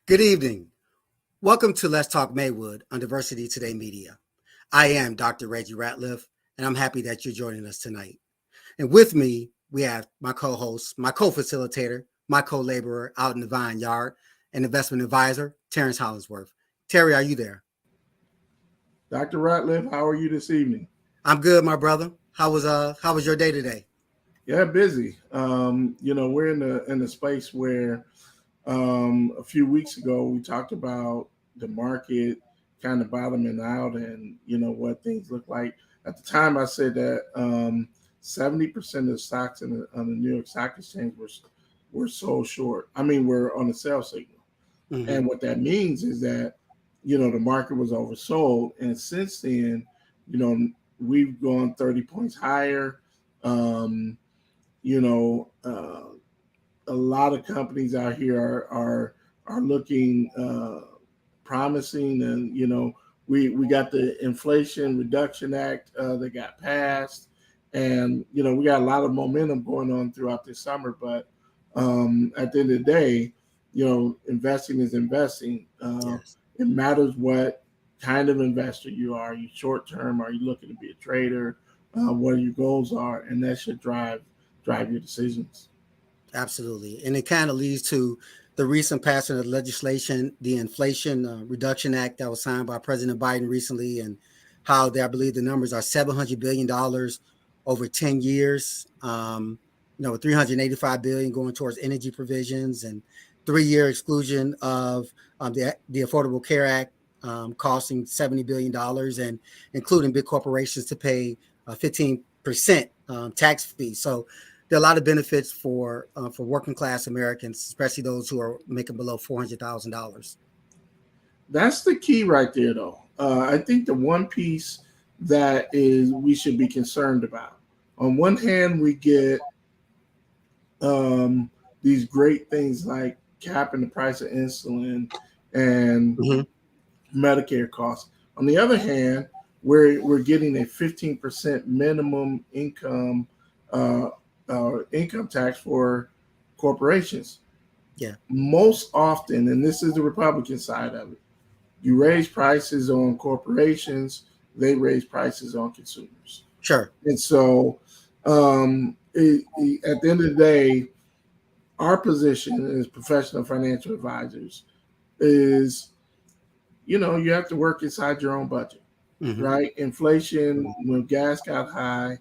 Good evening. Welcome to Let's Talk Maywood on Diversity Today Media. I am Dr. Reggie Ratliff, and I'm happy that you're joining us tonight. And with me, we have my co-host, my co-facilitator, my co-laborer out in the vineyard, and investment advisor, Terrence Hollingsworth. Terry, are you there? Dr. Ratliff, how are you this evening? I'm good, my brother. How was your day today? Yeah, busy. We're in a space where a few weeks ago we talked about the market kind of bottoming out and what things look like. At the time, I said that 70% of the stocks on the New York Stock Exchange were sold short. I mean, we're on a sell signal, and what that means is that the market was oversold, and since then, you know, we've gone 30 points higher. Um, you know, a lot of companies out here are looking promising, and we got the Inflation Reduction Act that got passed, and we got a lot of momentum going on throughout this summer. But at the end of the day, investing is investing. Yes. It matters what kind of investor you are. Are you short term? Are you looking to be a trader? What your goals are, and that should drive your decisions. Absolutely. And it kind of leads to the recent passing of legislation, the Inflation Reduction Act that was signed by President Biden recently, and how I believe the numbers are $700 billion over 10 years. $385 billion going towards energy provisions and 3-year exclusion of the Affordable Care Act, costing $70 billion, and including big corporations to pay 15% tax fees. So there are a lot of benefits for working class Americans, especially those who are making below $400,000. That's the key right there, though. I think the one piece that is we should be concerned about. On one hand, we get these great things like capping the price of insulin and Medicare costs. On the other hand, we're getting a 15% minimum income tax for corporations. Yeah. Most often, and this is the Republican side of it, you raise prices on corporations, they raise prices on consumers. Sure. And so at the end of the day, our position as professional financial advisors is, you have to work inside your own budget, right? Inflation, when gas got high,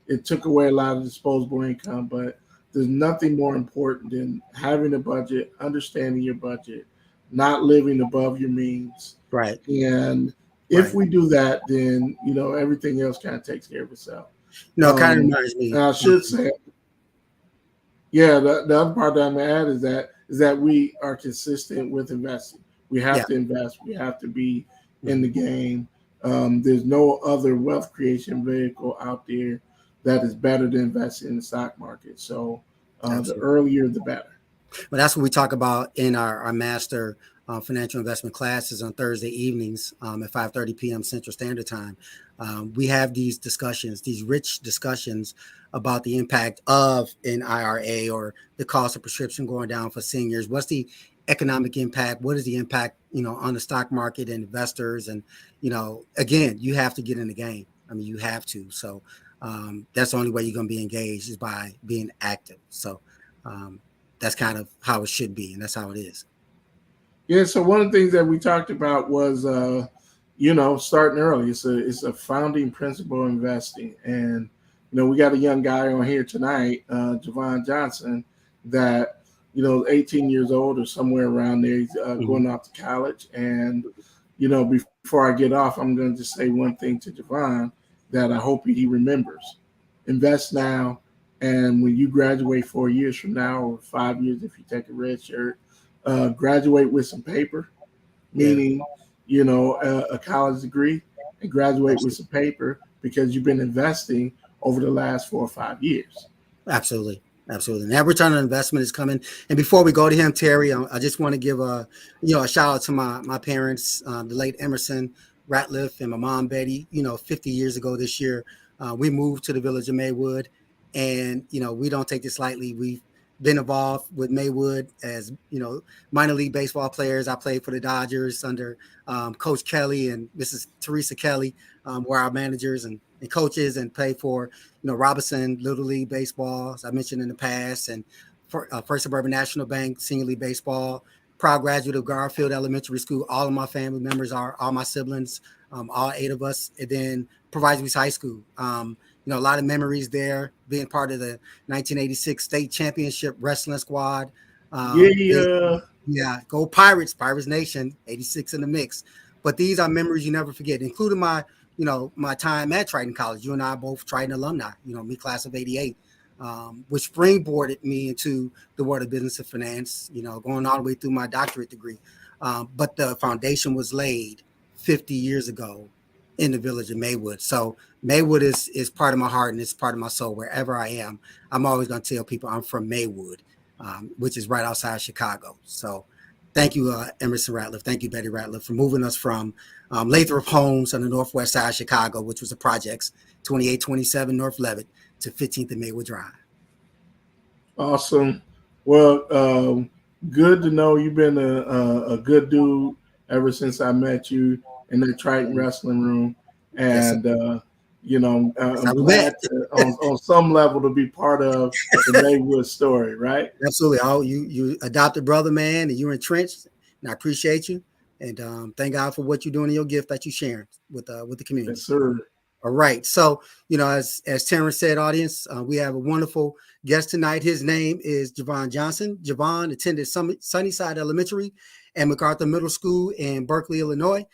it took away a lot of disposable income, but there's nothing more important than having a budget, understanding your budget, not living above your means. Right. And if we do that, then everything else kind of takes care of itself. No, it kind of reminds me. And I should say, yeah, the other part that I'm gonna add is that we are consistent with investing. We have to invest. We have to be in the game. There's no other wealth creation vehicle out there that is better than investing in the stock market. So the earlier, the better. But that's what we talk about in our master financial investment classes on Thursday evenings at 5:30 p.m. Central Standard Time. We have these discussions, these rich discussions about the impact of an IRA or the cost of prescription going down for seniors. What's the economic impact? What is the impact, on the stock market and investors? And, again, you have to get in the game. I mean, you have to. So that's the only way you're going to be engaged is by being active. So that's kind of how it should be, and that's how it is. Yeah. So one of the things that we talked about was, starting early. It's a founding principle of investing, and we got a young guy on here tonight, Javon Johnson, that 18 years old or somewhere around there. He's going off to college, and before I get off, I'm going to just say one thing to Javon that I hope he remembers: invest now. And when you graduate 4 years from now, or 5 years if you take a red shirt, graduate with some paper, meaning, a college degree, and graduate with some paper because you've been investing over the last 4 or 5 years. Absolutely. Absolutely. And that return on investment is coming. And before we go to him, Terry, I just want to give a shout out to my parents, the late Emerson Ratliff and my mom, Betty. 50 years ago this year, we moved to the village of Maywood. And, we don't take this lightly. We've been involved with Maywood as minor league baseball players. I played for the Dodgers under Coach Kelly and Mrs. Teresa Kelly, were our managers and coaches, and played for Robinson Little League baseball, as I mentioned in the past, and for, First Suburban National Bank Senior League baseball. Proud graduate of Garfield Elementary School. All of my family members are all my siblings, all 8 of us, and then Providence High School. A lot of memories there, being part of the 1986 state championship wrestling squad. Big, Yeah. yeah, go Pirates, Pirates Nation, 86 in the mix. But these are memories you never forget, including my time at Triton College. You and I are both Triton alumni, me class of 88, which springboarded me into the world of business and finance, going all the way through my doctorate degree. But the foundation was laid 50 years ago in the village of Maywood. So Maywood is part of my heart and it's part of my soul. Wherever I am, I'm always going to tell people I'm from Maywood, which is right outside Chicago. So thank you, Emerson Ratliff. Thank you, Betty Ratliff, for moving us from Lathrop Homes on the northwest side of Chicago, which was the projects, 2827 North Levitt, to 15th and Maywood Drive. Awesome. Well, good to know you've been a good dude ever since I met you in the Triton wrestling room, Yes, sir. and That's how I'm we met. glad to, on some level to be part of the Maywood story, right? Absolutely. Oh, you adopted brother, man, and you're entrenched, and I appreciate you. And thank God for what you're doing and your gift that you sharing with the community. Yes, sir. All right. So, as Terrence said, audience, we have a wonderful guest tonight. His name is Javon Johnson. Javon attended Sunnyside Elementary and MacArthur Middle School in Berkeley, Illinois.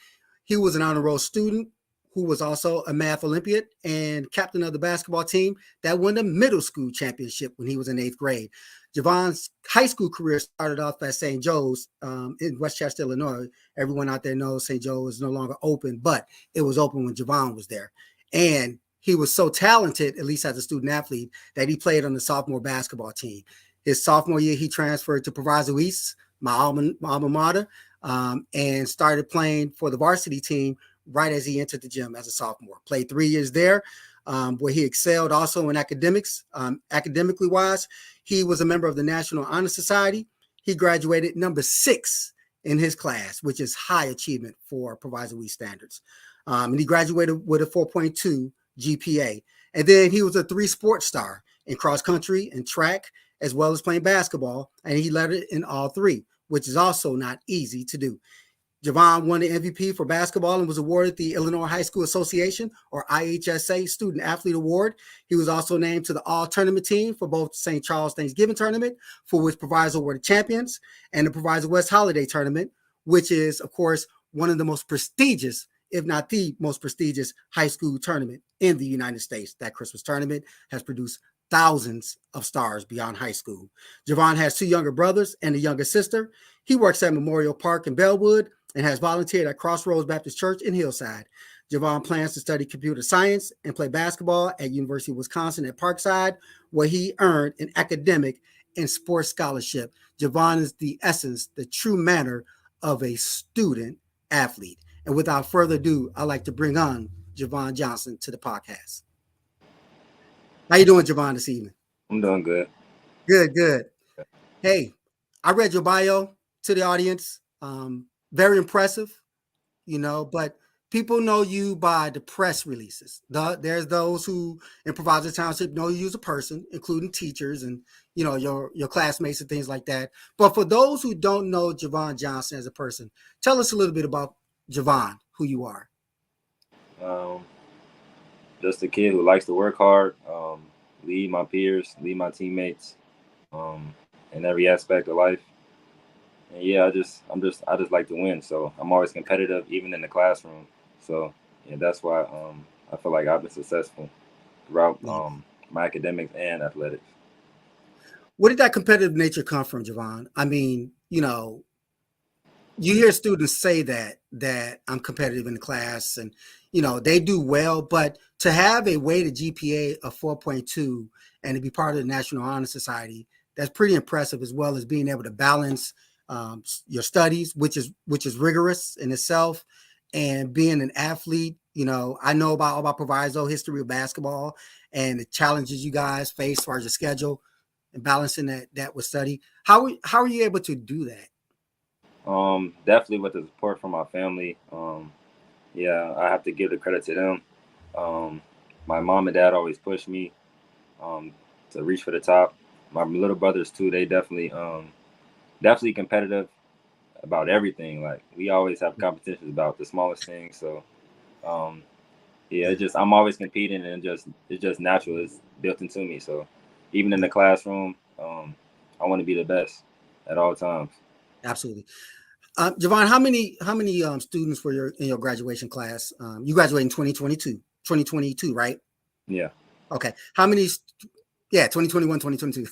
He was an honor roll student who was also a math Olympiad and captain of the basketball team that won the middle school championship when he was in 8th grade. Javon's high school career started off at St. Joe's in Westchester, Illinois. Everyone out there knows St. Joe is no longer open, but it was open when Javon was there. And he was so talented, at least as a student athlete, that he played on the sophomore basketball team. His sophomore year, he transferred to Proviso East, my alma mater, and started playing for the varsity team right as he entered the gym as a sophomore. Played 3 years there, where he excelled also in academics. Academically wise, he was a member of the National Honor Society. He graduated number 6 in his class, which is high achievement for Proviso East standards. And he graduated with a 4.2 GPA. And then he was a 3 sports star in cross country and track, as well as playing basketball. And he led it in all 3, which is also not easy to do. Javon won the MVP for basketball and was awarded the Illinois High School Association, or IHSA, Student Athlete Award. He was also named to the All-Tournament team for both St. Charles Thanksgiving Tournament, for which Proviso were the champions, and the Proviso West Holiday Tournament, which is, of course, one of the most prestigious, if not the most prestigious, high school tournament in the United States. That Christmas tournament has produced thousands of stars beyond high school. Javon has 2 younger brothers and a younger sister. He works at Memorial Park in Bellwood and has volunteered at Crossroads Baptist Church in Hillside. Javon plans to study computer science and play basketball at University of Wisconsin at Parkside, where he earned an academic and sports scholarship. Javon is the essence, the true manner of a student athlete. And without further ado, I'd like to bring on Javon Johnson to the podcast. How you doing, Javon, this evening? I'm doing good. Good, good. Hey, I read your bio to the audience. Very impressive, but people know you by the press releases. There's those who in Proviso Township know you as a person, including teachers and your classmates and things like that. But for those who don't know Javon Johnson as a person, tell us a little bit about Javon, who you are. Um, just a kid who likes to work hard, lead my peers, lead my teammates, in every aspect of life. And yeah, I just like to win. So I'm always competitive, even in the classroom. So yeah, that's why I feel like I've been successful throughout my academics and athletics. Where did that competitive nature come from, Javon? I mean, you hear students say that I'm competitive in the class and they do well, but to have a weighted GPA of 4.2 and to be part of the National Honor Society, that's pretty impressive, as well as being able to balance your studies, which is rigorous in itself, and being an athlete. I know about Proviso history of basketball and the challenges you guys face as far as your schedule. and balancing that with study. How are you able to do that? Definitely with the support from my family. Yeah, I have to give the credit to them. Um, my mom and dad always push me um, to reach for the top. My little brothers too. They definitely competitive about everything. Like we always have competitions about the smallest things. So um, yeah, Yeah, it's just I'm always competing, and it's just natural. It's built into me. So even in the classroom, I want to be the best at all times. absolutely. Javon, how many students were in your graduation class? You graduated in 2022, right? Yeah, Okay. How many? Yeah, 2021, 2022.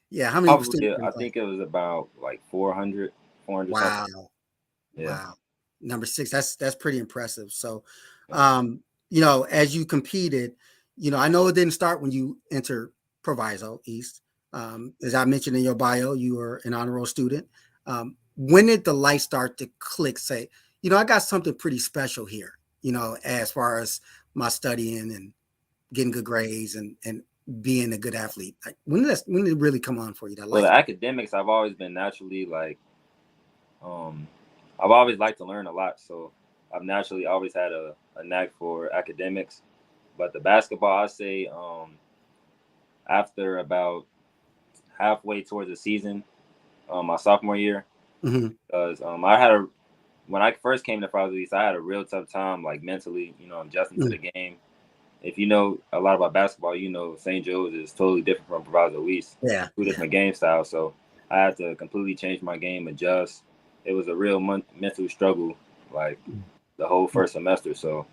Yeah, how many probably. students were in I the class? think it was about like 400, 400 something. Wow. Yeah. Wow. Number six. That's pretty impressive. So, Yeah. um, as you competed, I know it didn't start when you entered Proviso East. As I mentioned in your bio, you were an honor roll student. When did the light start to click? Say, I got something pretty special here. As far as my studying and getting good grades and being a good athlete. Like, when did it really come on for you? That Well, light. the academics, I've always been naturally like, um, I've always liked to learn a lot. So I've naturally always had a knack for academics. But the basketball, I say, after about halfway towards the season, my sophomore year, Mm-hmm. because I had a when I first came to Providence East, I had a real tough time, like mentally, adjusting to Mm-hmm. the game. If you know a lot about basketball, St. Joe's is totally different from Proviso East. Yeah. Two Yeah. different game styles. So I had to completely change my game, adjust. It was a real mental struggle, like the whole first semester. So,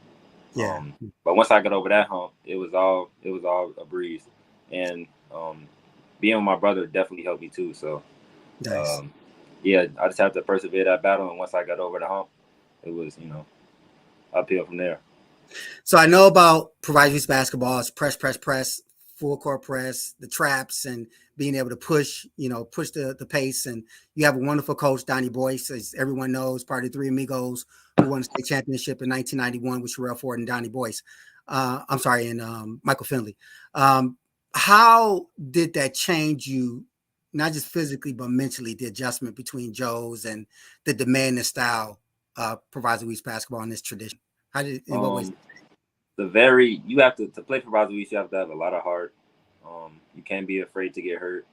Yeah. but once I got over that hump, it was all a breeze. And being with my brother definitely helped me too. So, Nice. um, yeah, I just have to persevere that battle. And once I got over the hump, it was uphill from there. So I know about Providence basketball. It's press, press, press, full court press, the traps, and being able to push the pace. And you have a wonderful coach, Donnie Boyce, as everyone knows, part of the Three Amigos, who won the state championship in 1991 with Sherelle Ford and Donnie Boyce. I'm sorry, and Michael Finley. Um, how did that change you, not just physically but mentally? The adjustment between Joe's and the demand and style Providence East basketball in this tradition. How did in what ways? Um, you have to play for Brazil. You have to have a lot of heart. You can't be afraid to get hurt.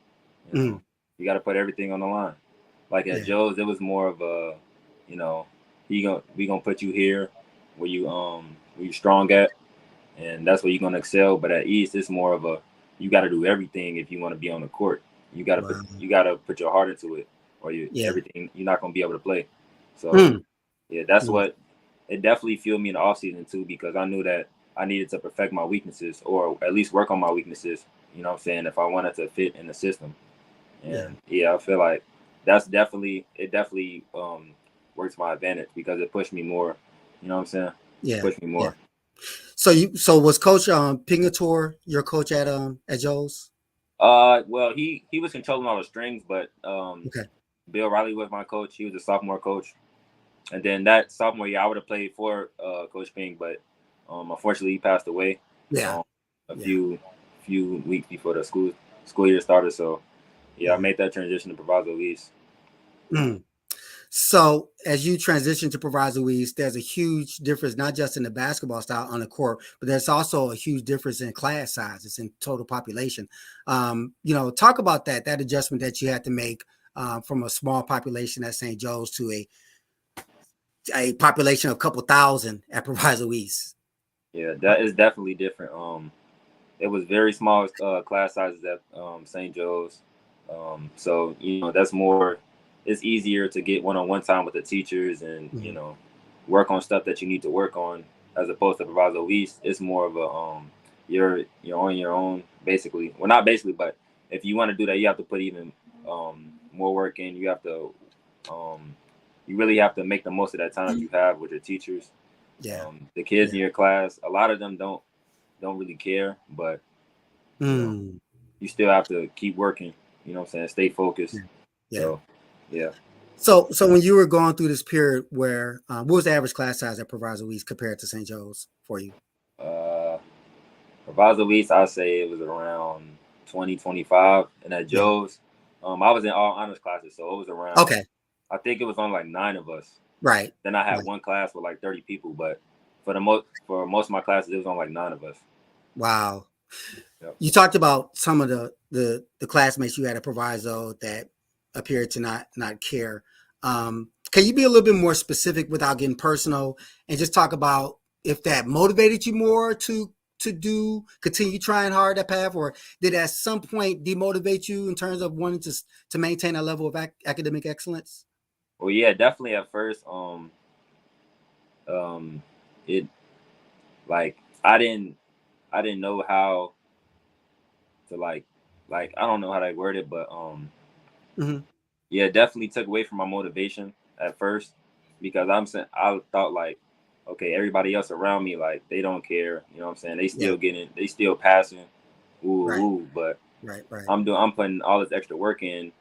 You know, Mm, you got to put everything on the line. Like at yeah, Joe's, it was more of a, you know, we gonna put you here where you strong at, and that's where you're gonna excel. But at East, it's more of a you got to do everything if you want to be on the court. wow, You gotta put your heart into it, or yeah, everything you're not gonna be able to play. So mm, yeah, that's mm, what it definitely fueled me in the off season too, because I knew that I needed to perfect my weaknesses or at least work on my weaknesses. You know what I'm saying? If I wanted to fit in the system. yeah, And yeah, I feel like it definitely works my advantage because it pushed me more. You know what I'm saying? yeah, Pushed me yeah. more. So was Coach Pingator your coach at Joe's? Well, he was controlling all the strings, but Okay, Bill Riley was my coach. He was a sophomore coach, and then that sophomore year I would have played for Coach Ping, but unfortunately he passed away yeah, um, a yeah, few weeks before the school year started. So yeah, I yeah. made that transition to Proviso East. Mm. So as you transition to Proviso East, there's a huge difference, not just in the basketball style on the court, but there's also a huge difference in class sizes and total population. Talk about that adjustment that you had to make from a small population at St. Joe's to a population of a couple thousand at Proviso East. Yeah, that is definitely different. It was very small class sizes at St. Joe's. So that's more. It's easier to get one-on-one time with the teachers and Mhm. work on stuff that you need to work on, as opposed to Proviso East. It's more of a you're on your own basically. Well, not basically, but if you want to do that, you have to put even more work in. Um, you really have to make the most of that time you have with your teachers. Yeah, The kids yeah. in your class, a lot of them don't really care, but you know, Mm, you still have to keep working. You know what I'm saying? Stay focused. yeah, yeah. So, yeah. So when you were going through this period where what was the average class size at Proviso East compared to St. Joe's for you? Uh, Proviso East, I say it was around 2025, and at Yeah. Joe's, I was in all honors classes, so it was around. Okay. I think it was on like 9 of us. Right. Then I had Right. one class with like 30 people, but for most of my classes, it was on like 9 of us. Wow. Yep. You talked about some of the classmates you had at Proviso that appeared to not care. Can you be a little bit more specific without getting personal, and just talk about if that motivated you more to continue trying hard that path, or did at some point demotivate you in terms of wanting to maintain a level of academic excellence? Well, yeah, definitely at first, um, it like I didn't know how to like I don't know how to word it, but Hmm. yeah, it definitely took away from my motivation at first because I thought like, okay, everybody else around me like they don't care, you know what I'm saying? Yeah. They still passing, Right. but Right. Right. I'm putting all this extra work in,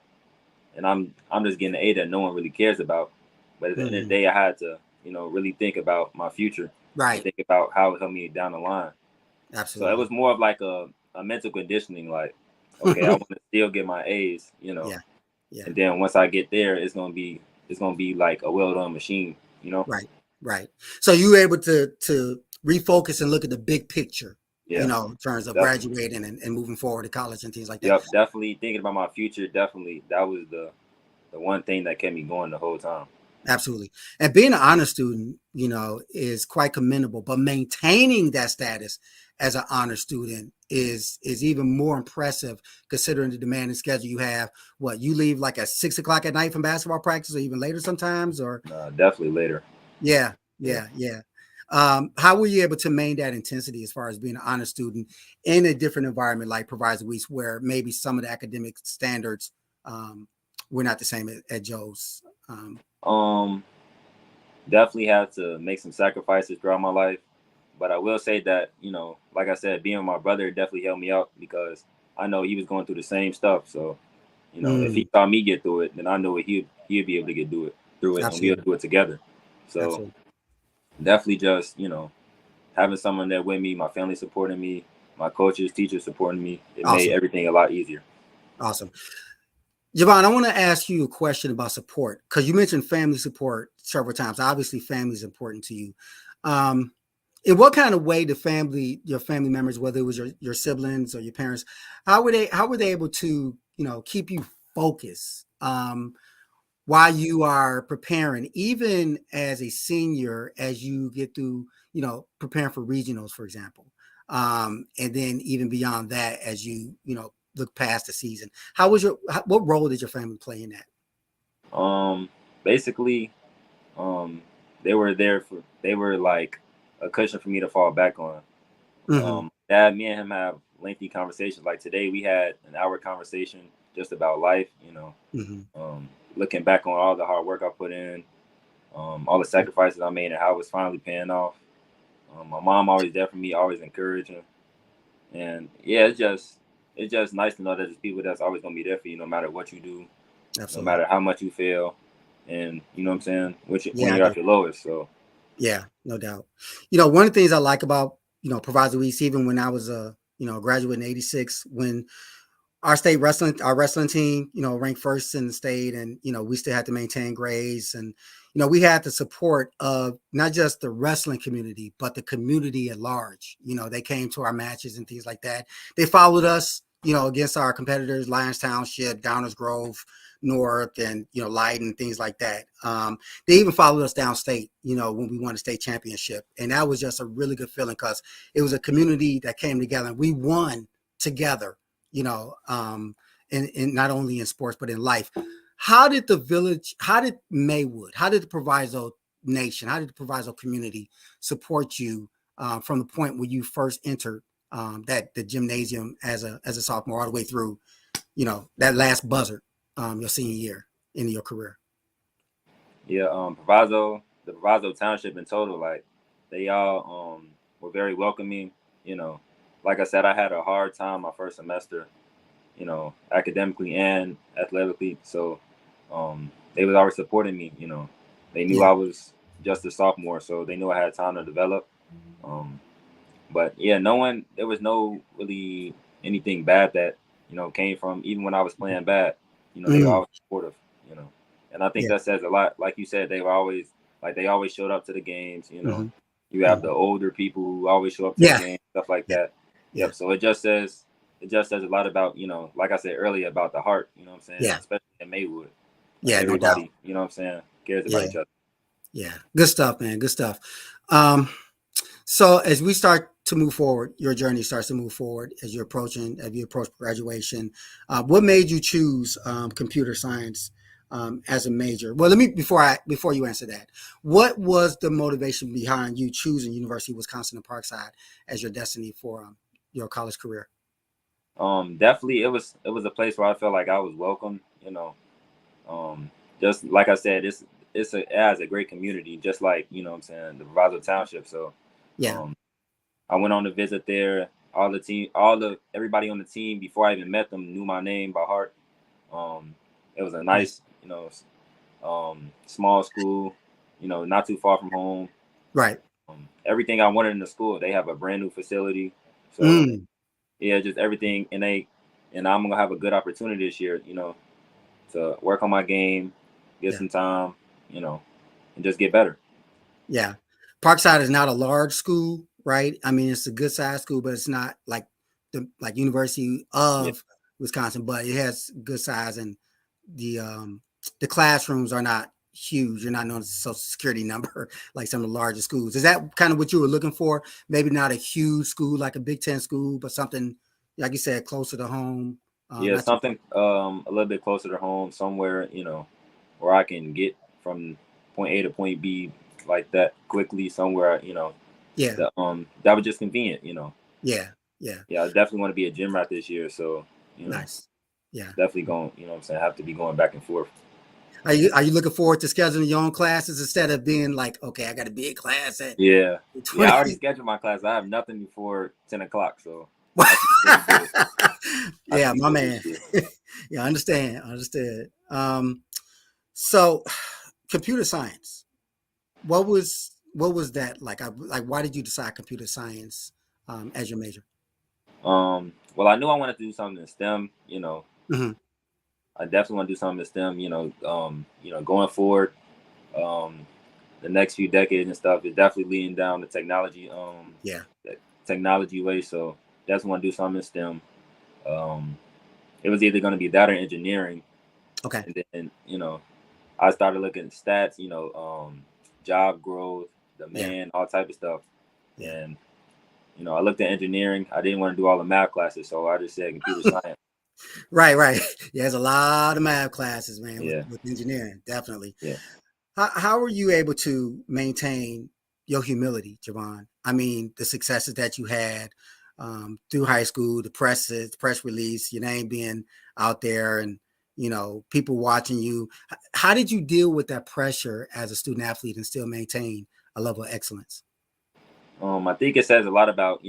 and I'm just getting an A that no one really cares about. But at the end of the Hmm. day, I had to really think about my future and Right. think about how it helped me down the line. So it Absolutely. was more of like a mental conditioning, like, okay, I want to still get my A's, Yeah. Yeah. and then once I get there, it's gonna be like a well-done machine. Right, right. So you were able to refocus and look at the big picture, Yeah, in terms of definitely. graduating and moving forward to college and things like that. Yep, definitely thinking about my future. Definitely, that was the one thing that kept me going the whole time. Absolutely. And being an honor student, is quite commendable, but maintaining that status as an honor student is even more impressive considering the demanding schedule you have. What, you leave like at 6 o'clock at night from basketball practice or even later sometimes, or Definitely later. yeah, Yeah. yeah, yeah. How were you able to maintain that intensity as far as being an honor student in a different environment like Proviso Weeks, where maybe some of the academic standards um, were not the same at Joe's? Um, Definitely had to make some sacrifices throughout my life, but I will say that like I said, being with my brother definitely helped me out because I know he was going through the same stuff. So if he Mm, saw me get through it, then I know he'd be able to get through it, and we'll absolutely, do it together. So absolutely, definitely just having someone there with me, my family supporting me, my coaches, teachers supporting me, it made awesome, everything a lot easier. awesome. Javon, I want to ask you a question about support because you mentioned family support several times. Obviously, family is important to you. Um, in what kind of way your family members, whether it was your siblings or your parents, how were they able to keep you focused while you are preparing, even as a senior, as you get through preparing for regionals, for example, and then even beyond that, as look past the season. What role did your family play in that? Um, Basically, um, they were like a cushion for me to fall back on. Hmm. Dad, me and him have lengthy conversations. Like today, we had an hour conversation just about life. Hmm. Looking back on all the hard work I put in, all the sacrifices I made, and how it's finally paying off. My mom always there for me, always encouraging, and yeah, it's just nice to know that there's people that's always gonna be there for you, no matter what you do, no Absolutely. matter how much you fail, and you know what I'm saying, when Yeah, I you're do. at your lowest. So Yeah, no doubt. One of the things I like about Proviso East, even when I was a graduate in '86, when our wrestling team, ranked first in the state, and we still had to maintain grades, and we had the support of not just the wrestling community, but the community at large. They came to our matches and things like that. They followed us, against our competitors, Lions Township, Downers Grove North, and Light and things like that. They even followed us downstate, when we won the state championship, and that was just a really good feeling because it was a community that came together, and we won together you know, um, in not only in sports but in life. How did Maywood, how did the Proviso Nation, how did the Proviso community support you from the point where you first entered that the gymnasium as a sophomore all the way through, that last buzzer, your senior year in your career? yeah, the Proviso Township in total, like they all were very welcoming. You know, like I said, I had a hard time my first semester, academically and athletically. So they was always supporting me. They knew Yeah, I was just a sophomore, so they knew I had time to develop. Um, but yeah, there was no really anything bad that came from even when I was playing bad. They were Mm, always supportive. You know, and I think yeah. that says a lot. Like you said, they were always like they always showed up to the games. Hmm. You have the Hmm. older people who always show up to the Yeah. game, stuff like Yeah. that. Yeah. Yep. So it just says a lot about like I said earlier about the heart. You know what I'm saying? Yeah. Especially in Maywood, like Yeah. No doubt. everybody, you know what I'm saying, cares about Yeah. each other. Yeah. Good stuff, man. Good stuff. Um, So as we start to move forward, your journey starts to move forward as you approach graduation. What made you choose computer science as a major? Well, let me before you answer that, what was the motivation behind you choosing University of Wisconsin in Parkside as your destiny for your college career? Definitely, it was a place where I felt like I was welcome. Um, just like I said, it has a great community, just like what I'm saying, the Proviso Township. So, Yeah. um, I went on to visit there. Everybody on the team before I even met them knew my name by heart. It was a Nice. nice, small school, not too far from home. Right. Everything I wanted in the school. They have a brand new facility, so Mm, yeah, just everything, and I'm gonna have a good opportunity this year, to work on my game, get yeah. some time, you know, and just get better. Yeah. Parkside is not a large school, right? I mean, it's a good sized school, but it's not like the like University Yeah, of Wisconsin, but it has good size and the um the classrooms are not huge. You're not knowing the social security number like some of the larger schools. Is that kind of what you were looking for? Maybe not a huge school like a Big Ten school, but something like you said, closer to home, yeah, not too far. something a little bit closer to home, somewhere, where I can get from point A to point B like that quickly, somewhere, Yeah, that was just convenient. yeah, yeah. Yeah, I definitely want to be a gym rat this year, so Nice. Yeah. definitely going, what I'm saying, have to be going back and forth. Are you looking forward to scheduling your own classes instead of being like, okay, I got a big class at Yeah, yeah, I already 20? scheduled my class. I have nothing before 10 o'clock, so I should be really good. I should Yeah, be my good this man. year. Yeah, I understand. I understand. So computer science. What was that like? Like, why did you decide computer science as your major? Well, I knew I wanted to do something in STEM. Hmm. I definitely want to do something in STEM. Going forward, um, the next few decades and stuff is definitely leading down Yeah. the technology way. So definitely want to do something in STEM. Um, it was either going to be that or engineering, Okay. and then I started looking at stats. Job growth, Yeah. demand, all type of stuff, Yeah. and I looked at engineering. I didn't want to do all the math classes, so I just said computer science. Right. Right. Yeah. There's a lot of math classes, man, with Yeah, with engineering. Definitely. yeah. How were you able to maintain your humility, Javon? I mean, the successes that you had through high school, the press release, your name being out there, and people watching you. How did you deal with that pressure as a student athlete and still maintain a level of excellence? I think it says a lot about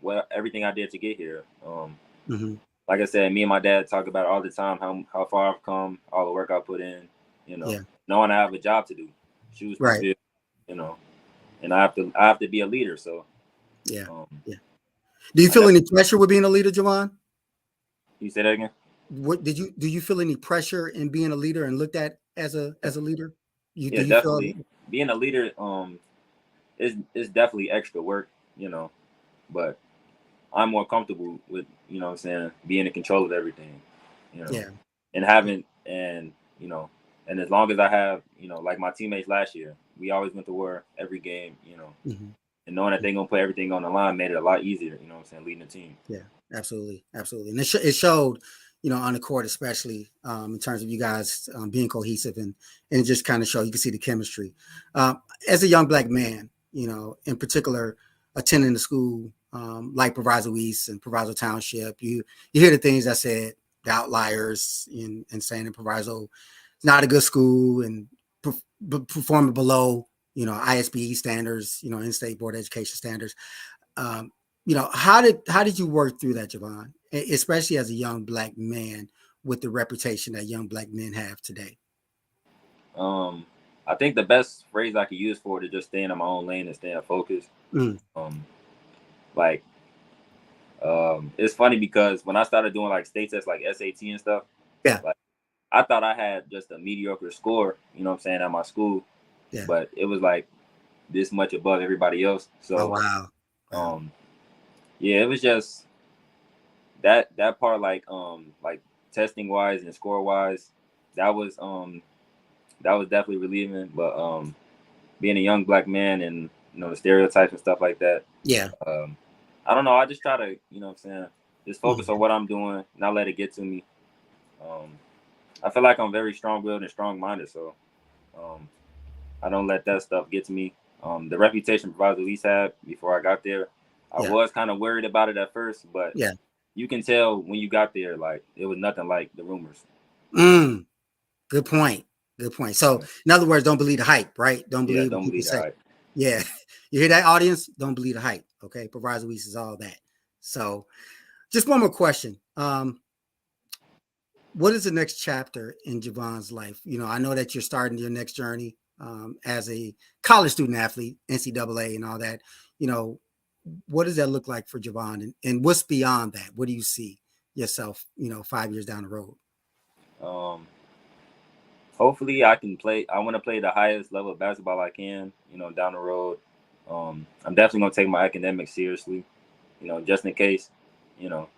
what everything I did to get here. Hmm. Like I said, me and my dad talk about it all the time how far I've come, all the work I put in. Yeah. Knowing I have a job to do, shoes to Right. fill. You know, and I have to be a leader. So Yeah. um, Yeah. Do you I feel definitely. any pressure with being a leader, Javon? You say that again? What did you do? You feel any pressure in being a leader and looked at as a leader? You do Yeah, you feel? definitely. Being a leader, is definitely extra work. But I'm more comfortable with, what I'm saying, being in control of everything, you know, Yeah. and Yeah. having, and, and as long as I have, like my teammates last year, we always went to war every game, Mhm. and knowing that they're going to put everything on the line made it a lot easier, what I'm saying, leading the team. Yeah, absolutely, absolutely, and it showed, on the court, especially in terms of you guys being cohesive and it just kind of showed. You can see the chemistry. As a young black man, in particular, attending the school like Proviso East and Proviso Township, you hear the things I said, the outliers in saying that Proviso is not a good school and performing below ISBE standards, in-state board education standards. um, how did you work through that, Javon? Especially as a young black man with the reputation that young black men have today. Um, I think the best phrase I could use for it is just staying in my own lane and staying focused. Mm, Um, like, It's funny because when I started doing like state tests like SAT and stuff, Yeah. like I thought I had just a mediocre score, you know what I'm saying, at my school. Yeah. But it was like this much above everybody else. Oh, So wow. um yeah, it was just that part like testing wise and score wise, that was that was definitely relieving. But being a young black man and the stereotypes and stuff like that, Yeah. I don't know, I just try to, what I'm saying, just focus Mhm. on what I'm doing, not let it get to me. Um I feel like I'm very strong willed and strong minded, so um I don't let that stuff get to me. The reputation Proviso East had before I got there, I Yeah. was kind of worried about it at first, but Yeah. you can tell when you got there, like it was nothing like the rumors. Mm. Good point. Good point. So, Yeah, in other words, don't believe the hype, right? Don't yeah, believe what don't people believe the say. hype. Yeah. You hear that, audience? Don't believe the hype. Okay. Proviso East is all that. So, just one more question. What is the next chapter in Javon's life? I know that you're starting your next journey as a college student athlete, NCAA and all that. You know, what does that look like for Javon? And what's beyond that? What do you see yourself, 5 years down the road? Um, Hopefully, I can play. I want to play the highest level of basketball I can. Down the road. I'm definitely gonna take my academics seriously. Just in case, you know,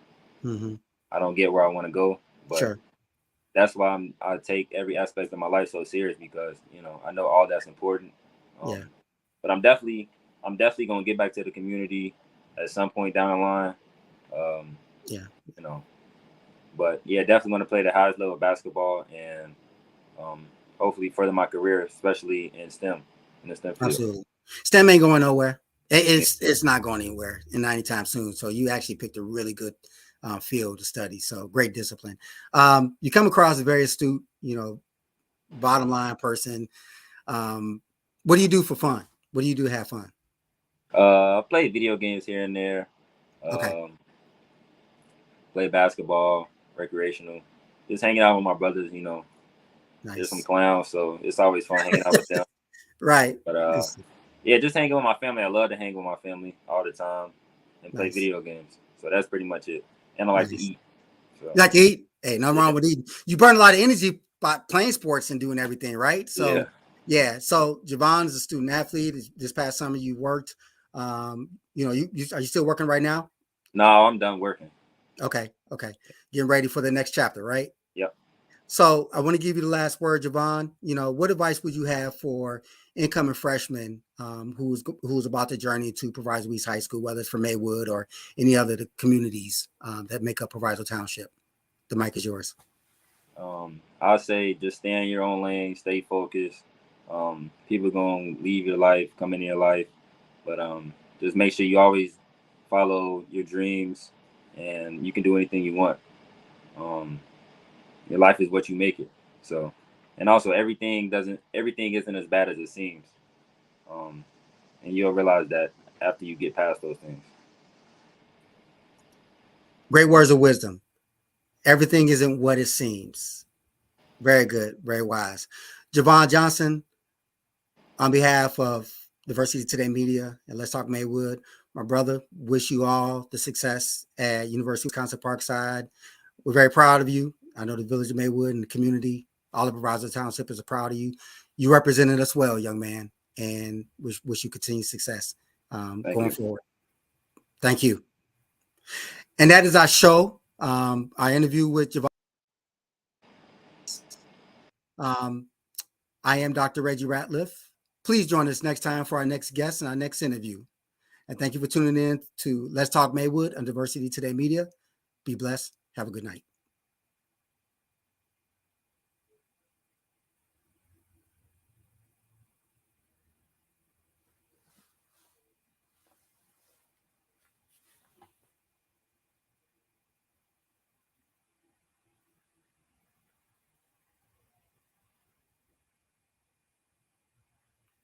Mm-hmm. I don't get where I want to go. But Sure. that's why I take every aspect of my life so serious because I know all that's important. Yeah. But I'm definitely gonna get back to the community at some point down the line. Um, Yeah. you know, but yeah, definitely gonna play the highest level of basketball and um, hopefully further my career, especially in STEM in the STEM field. Absolutely. STEM ain't going nowhere. It's not going anywhere in anytime soon. So you actually picked a really good field to study. So great discipline. You come across a very astute, bottom line person. Um, what do you do for fun? What do you do to have fun? I play video games here and there. Okay. Um, Play basketball, recreational. Just hanging out with my brothers. There's some Nice. clowns, so it's always fun hanging out with them. Right. But It's yeah, just hanging with my family. I love to hang with my family all the time and play nice. video games. So that's pretty much it. And I like to Nice. eat. So You like to eat? Hey, nothing yeah, wrong with eating. You burn a lot of energy by playing sports and doing everything, right? yeah. So, yeah. So, Javon is a student athlete. This past summer, you worked. You are you still working right now? No, I'm done working. Okay. Okay. Getting ready for the next chapter, right? Yep. So, I want to give you the last word, Javon. What advice would you have for incoming freshmen who's about to journey to Proviso East High School, whether it's from Maywood or any other communities that make up Proviso Township? The mic is yours. I'll say just stay in your own lane, stay focused. People gonna leave your life, come into your life, but just make sure you always follow your dreams, and you can do anything you want. Um, your life is what you make it. So, and also everything isn't as bad as it seems. Um, and you'll realize that after you get past those things. Great words of wisdom. Everything isn't what it seems. Very good. Very wise. Javon Johnson, on behalf of Diversity Today Media and Let's Talk Maywood, my brother, wish you all the success at University of Wisconsin Parkside. We're very proud of you. I know the village of Maywood and the community, all of Proviso Township is proud of you. You represented us well, young man, and wish you continued success Thank going you. forward. Thank you. And that is our show. Our interview with Javon. Um, I am Dr. Reggie Ratliff. Please join us next time for our next guest and our next interview. And thank you for tuning in to Let's Talk Maywood on Diversity Today Media. Be blessed. Have a good night.